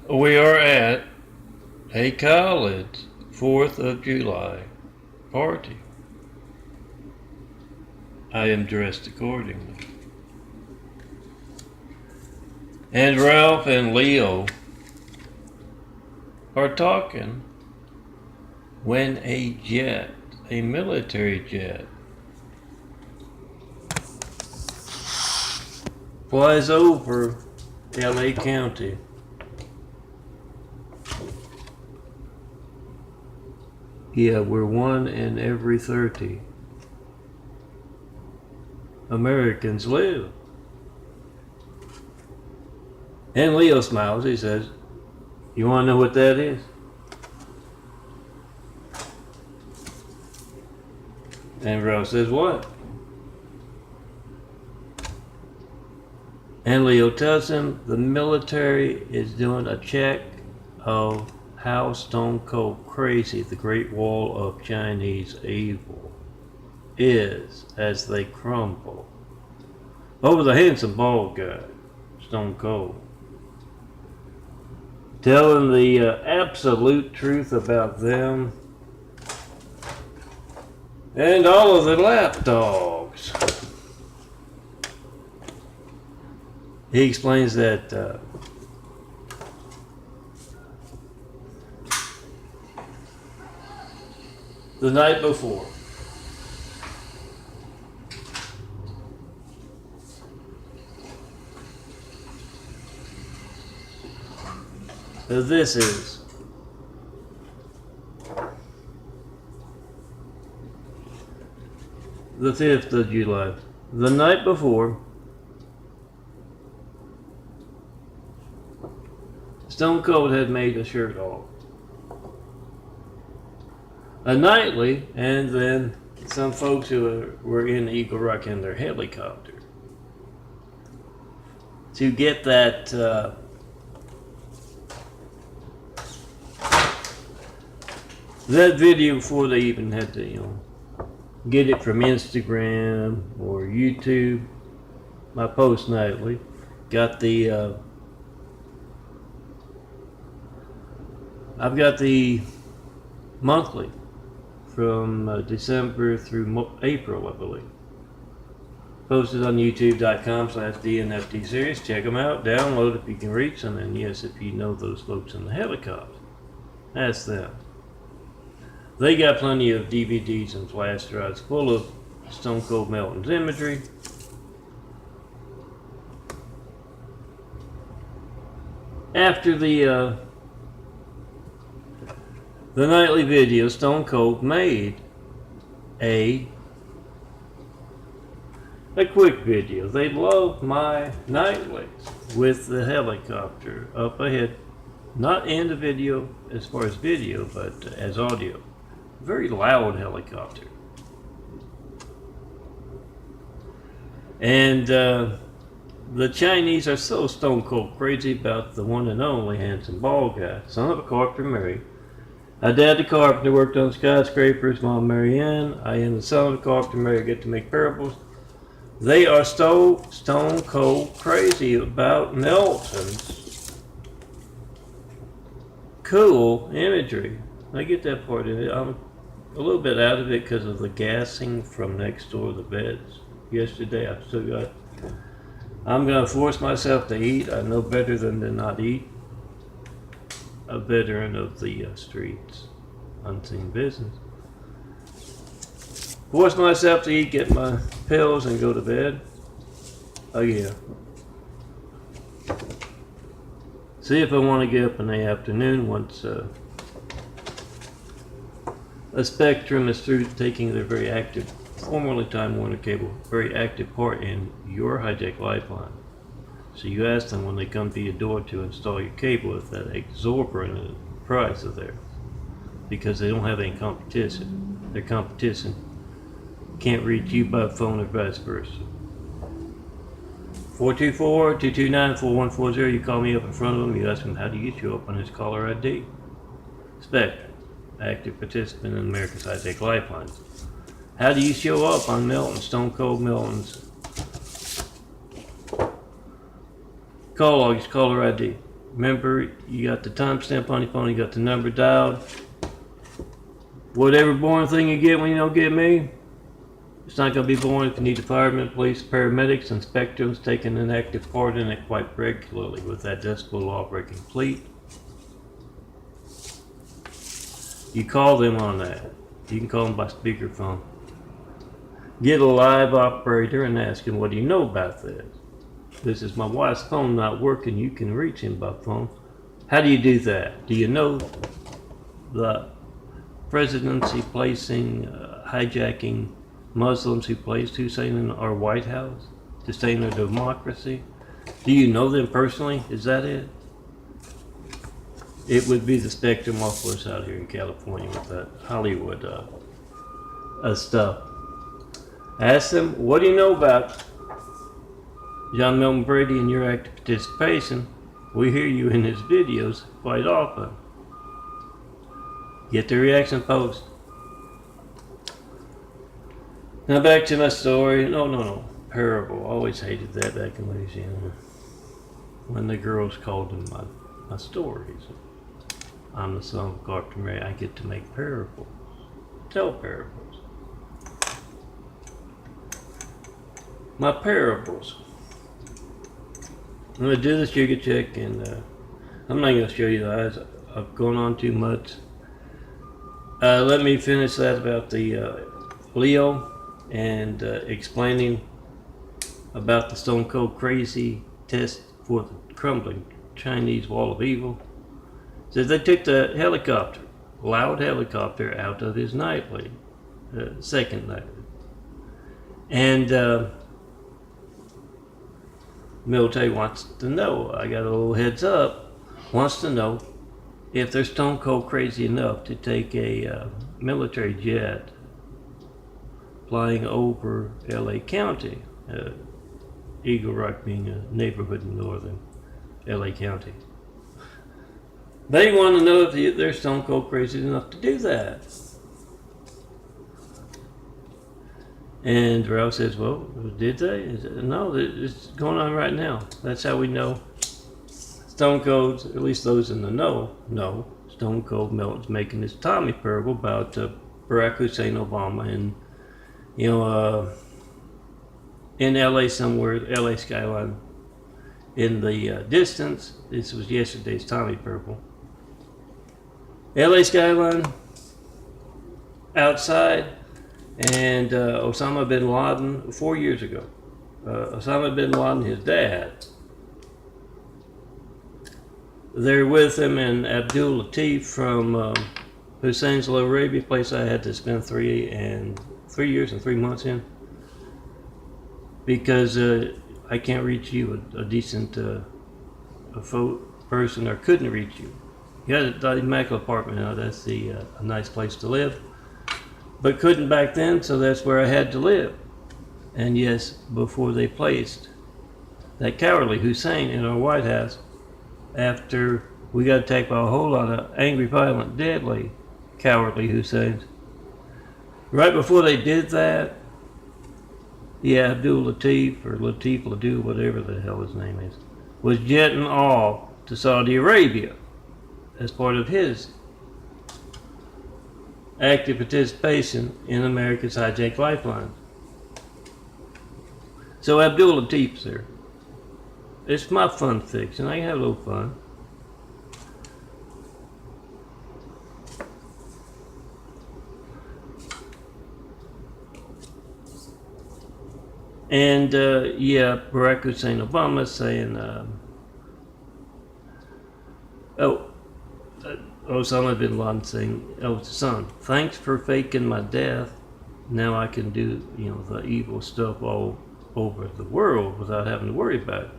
We are at a college 4th of July party. I am dressed accordingly. And Ralph and Leo are talking when a jet, a military jet, flies over LA County. Yeah, we're 1 in every 30 Americans live. And Leo smiles. He says, "You want to know what that is?" And Ralph says, "What?" And Leo tells him the military is doing a check of how stone cold crazy the Great Wall of Chinese evil is as they crumble over the handsome bald guy, Stone Cold, telling the absolute truth about them and all of the lapdogs. He explains that the night before, this is the 5th of July. The night before, Stone Cold had made a shirt off, a nightly, and then some folks who were in Eagle Rock in their helicopter to get that that video before they even had to, get it from Instagram or YouTube. I post nightly. Got the I've got the monthly from December through April, I believe. Posted on youtube.com/DNFT series. Check them out. Download if you can reach them. And yes, if you know those folks in the helicopter, ask them. They got plenty of DVDs and flash drives full of Stone Cold Melton's imagery. After the nightly video, Stone Cold made a quick video. They love my nightlies with the helicopter up ahead. Not in the video as far as video, but as audio. Very loud helicopter. And the Chinese are so stone cold crazy about the one and only handsome bald guy, son of a carpenter Mary. Dad the carpenter worked on skyscrapers, Mom Marianne. I am the son of the carpenter Mary, get to make parables. They are stone cold crazy about Melton's cool imagery. I get that part of it. I'm a little bit out of it because of the gassing from next door to the beds. Yesterday I still got, I'm going to force myself to eat. I know better than to not eat. A veteran of the streets, unseen business. Force myself to eat, get my pills, and go to bed. Oh yeah. See if I want to get up in the afternoon once a Spectrum is through taking their very active, formerly Time Warner Cable, very active part in your hijack lifeline. So you ask them when they come to your door to install your cable if that exorbitant price is there, because they don't have any competition. Their competition can't reach you by phone or vice versa. 424-229-4140. You call me up in front of them. You ask them, how do you show up on his caller ID? Spectrum, active participant in America's Hijack Lifelines. How do you show up on Melton, Stone Cold Melton's call log, his caller ID? Remember, you got the timestamp on your phone, you got the number dialed. Whatever boring thing you get when you don't get me, it's not going to be boring if you need the firemen, police, paramedics, and inspectors taking an active part in it quite regularly with that decibel law breaking fleet. You call them on that. You can call them by speakerphone. Get a live operator and ask him, what do you know about this? This is my wife's phone not working. You can reach him by phone. How do you do that? Do you know the presidency placing, hijacking Muslims who placed Hussein in our White House to sustain our democracy? Do you know them personally? Is that it? It would be the Spectrum office out here in California with that Hollywood stuff. Ask them, what do you know about John Milton Brady and your active participation? We hear you in his videos quite often. Get the reaction post. Now back to my story. No. Parable. Always hated that back in Louisiana. When the girls called them my stories. I'm the son of Dr. Mary. I get to make parables. Tell parables. My parables. I'm going to do the sugar check, and I'm not going to show you the eyes. I've gone on too much. Let me finish that about the Leo and explaining about the Stone Cold Crazy test for the Crumbling Chinese Wall of Evil. So they took the helicopter, loud helicopter, out of his nightly, second nightly. And military wants to know, I got a little heads up, wants to know if they're stone cold crazy enough to take a military jet flying over LA County, Eagle Rock being a neighborhood in northern LA County. They want to know if they're stone cold crazy enough to do that. And Ralph says, well, did they? No, it's going on right now. That's how we know. Stone Cold, at least those in the know, Stone Cold Milton's making this Tommy parable about Barack Hussein Obama and, in LA somewhere, LA skyline in the distance. This was yesterday's Tommy parable. LA skyline outside, and Osama bin Laden 4 years ago. Osama bin Laden, his dad, they're with him, and Abdul Latif from Hussein's Little Arabia, place I had to spend 3 years and 3 months in, because I can't reach you, a decent person, or couldn't reach you. You had an immaculate apartment now, that's a nice place to live, but couldn't back then, so that's where I had to live. And yes, before they placed that cowardly Hussein in our White House, after we got attacked by a whole lot of angry, violent, deadly, cowardly Husseins. Right before they did that, Abdul Latif, or Latif Ladou, whatever the hell his name is, was jetting off to Saudi Arabia as part of his active participation in America's hijacked lifeline. So Abdul Latif's there. It's my fun fiction. I can have a little fun. And Barack Hussein Obama saying, Osama bin Laden saying, oh son, thanks for faking my death. Now I can do, the evil stuff all over the world without having to worry about it.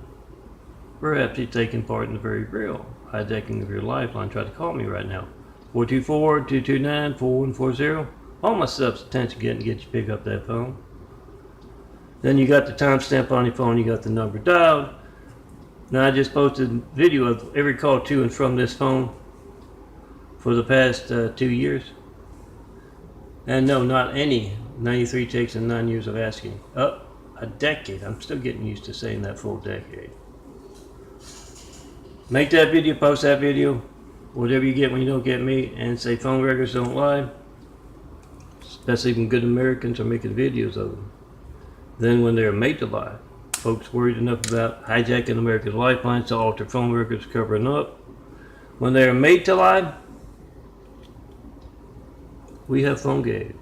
Perhaps he's taking part in the very real hijacking of your lifeline. Try to call me right now. 424-229-4140. All my stuff's attention getting to get you to pick up that phone. Then you got the timestamp on your phone, you got the number dialed. Now I just posted a video of every call to and from this phone for the past 2 years. And no, not any. 93 takes and 9 years of asking. A decade. I'm still getting used to saying that full decade. Make that video, post that video, whatever you get when you don't get me, and say phone records don't lie. Especially when good Americans are making videos of them. Then when they're made to lie, folks worried enough about hijacking America's lifelines to alter phone records covering up. When they're made to lie, we have phone gate.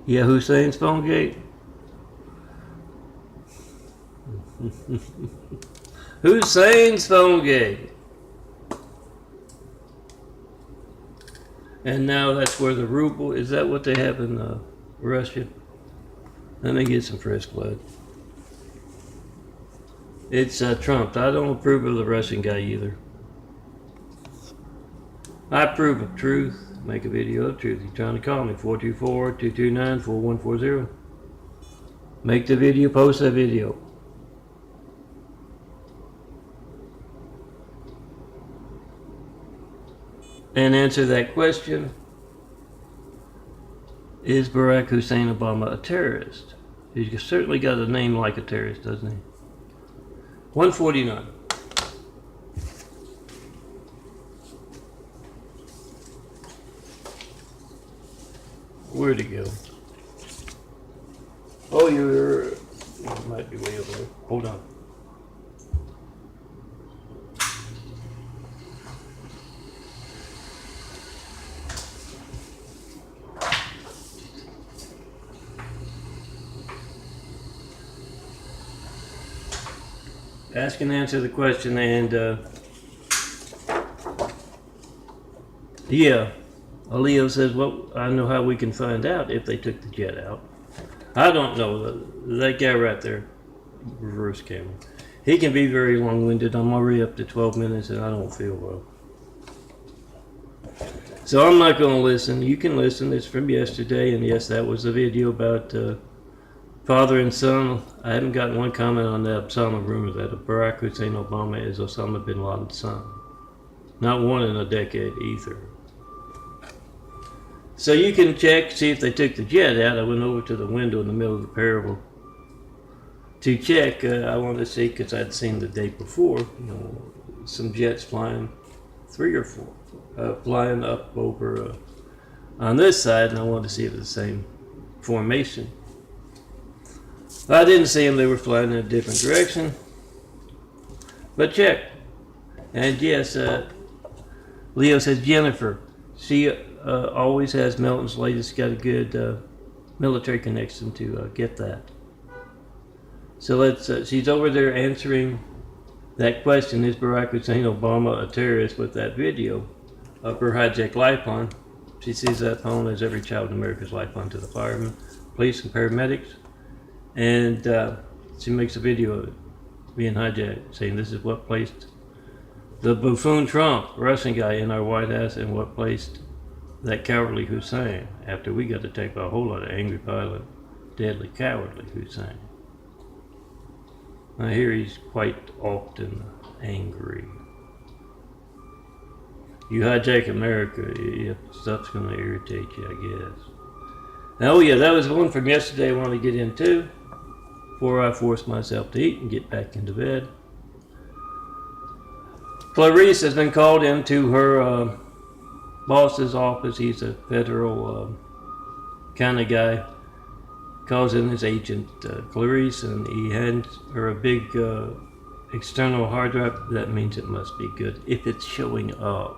Yeah, Hussein's phone gate. Hussein's phone gate. And now that's where the ruble, is that what they have in Russia? Let me get some fresh blood. It's Trump. I don't approve of the Russian guy either. I approve of truth. Make a video of truth. You're trying to call me, 424-229-4140. Make the video, post that video. And answer that question. Is Barack Hussein Obama a terrorist? He's certainly got a name like a terrorist, doesn't he? 149. Where'd it go? Oh, you might be way over there. Hold on. Ask and answer the question, and yeah, Leo says, well, I know how we can find out if they took the jet out. I don't know. That guy right there, reverse camera, he can be very long-winded. I'm already up to 12 minutes and I don't feel well. So I'm not going to listen. You can listen. It's from yesterday, and yes, that was a video about father and son. I haven't gotten one comment on the Osama rumor that Barack Hussein Obama is Osama bin Laden's son. Not one in a decade either. So you can check, see if they took the jet out. I went over to the window in the middle of the parable to check. I wanted to see, because I'd seen the day before, some jets flying, 3 or 4, flying up over on this side, and I wanted to see if it was the same formation. I didn't see them. They were flying in a different direction. But check. And yes, Leo says, Jennifer, she always has Melton's latest, got a good military connection to get that. So she's over there answering that question, is Barack Hussein Obama a terrorist, with that video of her hijacked lifeline. She sees that phone as every child in America's lifeline to the firemen, police, and paramedics. And she makes a video of it being hijacked, saying this is what placed the buffoon Trump, Russian guy, in our White House, and what placed that cowardly Hussein, after we got attacked by a whole lot of angry, violent, deadly, cowardly Hussein. I hear he's quite often angry. You hijack America, stuff's going to irritate you, I guess. Oh yeah, that was one from yesterday I wanted to get into before I force myself to eat and get back into bed. Clarice has been called into her boss's office. He's a federal kind of guy. Calls in his agent, Clarice, and he hands her a big external hard drive. That means it must be good if it's showing up.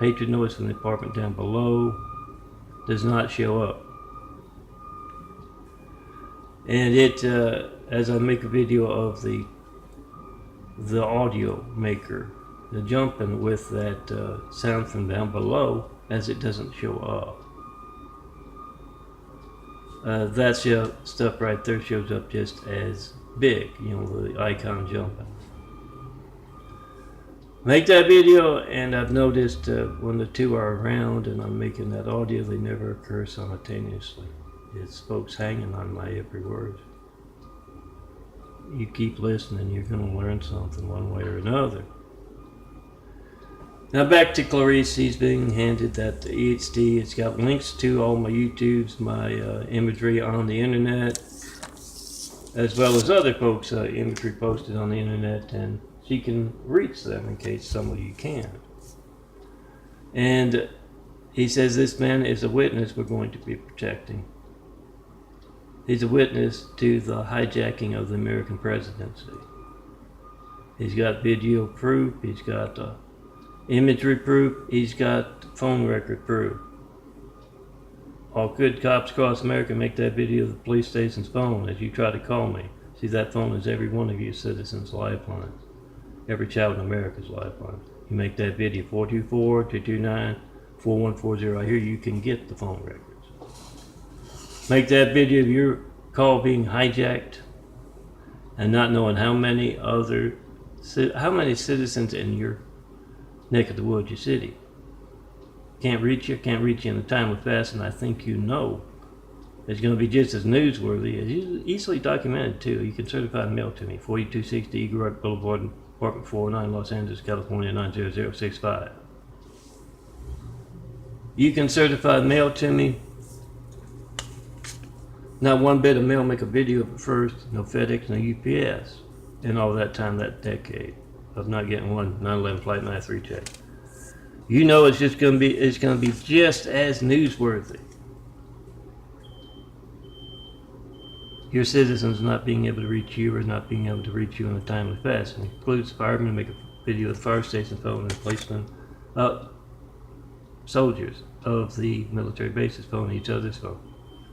Hatred noise from the apartment down below does not show up. And it, as I make a video of the audio maker, the jumping with that sound from down below, as it doesn't show up. That stuff right there shows up just as big, the icon jumping. Make that video, and I've noticed when the two are around and I'm making that audio, they never occur simultaneously. It's folks hanging on my every word. You keep listening, you're going to learn something one way or another. Now back to Clarice. He's being handed that EHD. It's got links to all my YouTubes, my imagery on the internet, as well as other folks' imagery posted on the internet, and she can reach them in case some of you can. And he says this man is a witness we're going to be protecting. He's a witness to the hijacking of the American presidency. He's got video proof, he's got imagery proof, he's got phone record proof. All good cops across America, make that video of the police station's phone as you try to call me. See, that phone is every one of you citizens' lifelines. Every child in America's lifeline. You make that video, 424-229-4140. I hear you can get the phone records. Make that video of your call being hijacked and not knowing how many citizens in your neck of the woods, your city, can't reach you in a timely fashion. I think you know it's going to be just as newsworthy, as easily documented too. You can certify and mail to me, 4260 Eagle Rock Boulevard, Apartment 409, Los Angeles, California, 90065. You can certify and mail to me. Not one bit of mail make a video of it first, no FedEx, no UPS, in all that time, that decade of not getting one 9/11 Flight 93 check. You know it's going to be just as newsworthy. Your citizens not being able to reach you or not being able to reach you in a timely fashion. It includes firemen make a video of the fire station phone and policemen, soldiers of the military bases phone each other's phone.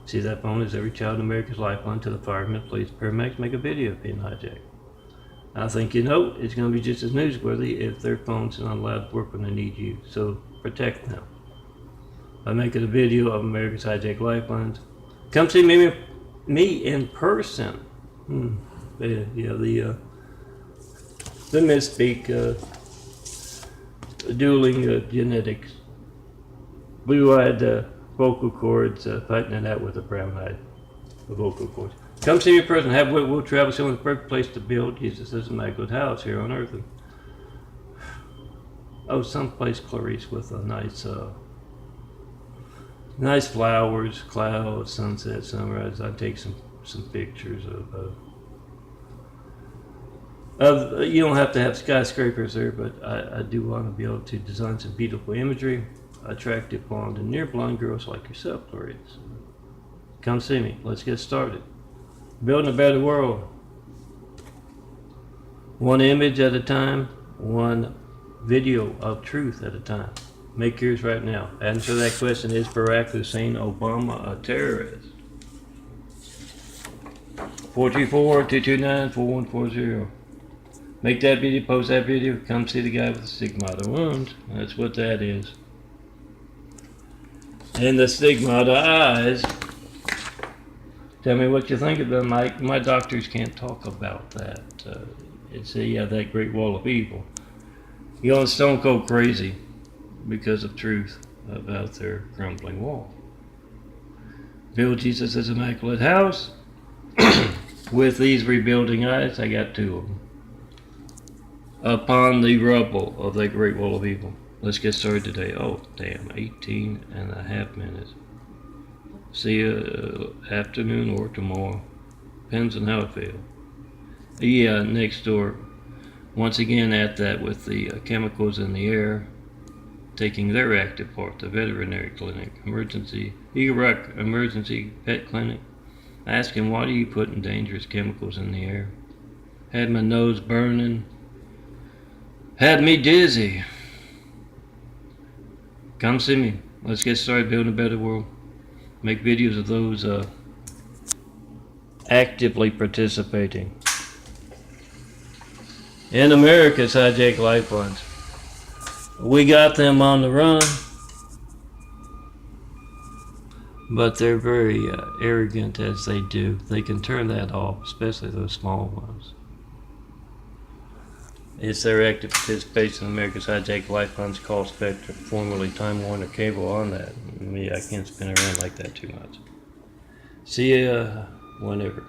See, that phone is every child in America's lifeline to the firemen, police, paramedics make a video of being hijacked. I think you know it's going to be just as newsworthy if their phones are not allowed to work when they need you, so protect them. By making a video of America's hijacked lifelines. Come see me in person. The misspeak, dueling genetics, blue-eyed vocal cords, fighting it out with a brown-eyed vocal cords. Come see me in person. Have we'll travel. Show the perfect place to build Jesus as a immaculate house here on earth. And, someplace, Clarice, with a nice flowers, clouds, sunset, sunrise. I take some pictures of. You don't have to have skyscrapers there, but I do want to be able to design some beautiful imagery, attractive blonde and near blonde girls like yourself, Clarice. Come see me. Let's get started. Building a better world. One image at a time, one video of truth at a time. Make yours right now. Answer that question, is Barack Hussein Obama a terrorist? 424-229-4140. Make that video, post that video, come see the guy with the stigmata wounds. That's what that is. And the stigmata eyes. Tell me what you think of them. My doctors can't talk about that. It's that great wall of evil. You're going stone cold crazy because of truth about their crumbling wall. Build Jesus as an immaculate house. With these rebuilding eyes, I got two of them. Upon the rubble of that great wall of evil. Let's get started today. Oh, damn, 18 and a half minutes. See you afternoon or tomorrow. Depends on how it feels. Yeah, next door. Once again at that with the chemicals in the air, taking their active part, the veterinary clinic, emergency, Eagle Rock emergency pet clinic. Asking, why do you putting dangerous chemicals in the air? Had my nose burning. Had me dizzy. Come see me. Let's get started building a better world. Make videos of those actively participating in America's hijacked lifelines. We got them on the run, but they're very arrogant as they do. They can turn that off, especially those small ones. It's their active participation in America's hijacked lifelines call Spectrum, formerly Time Warner Cable, on that. I can't spin around like that too much. See ya whenever.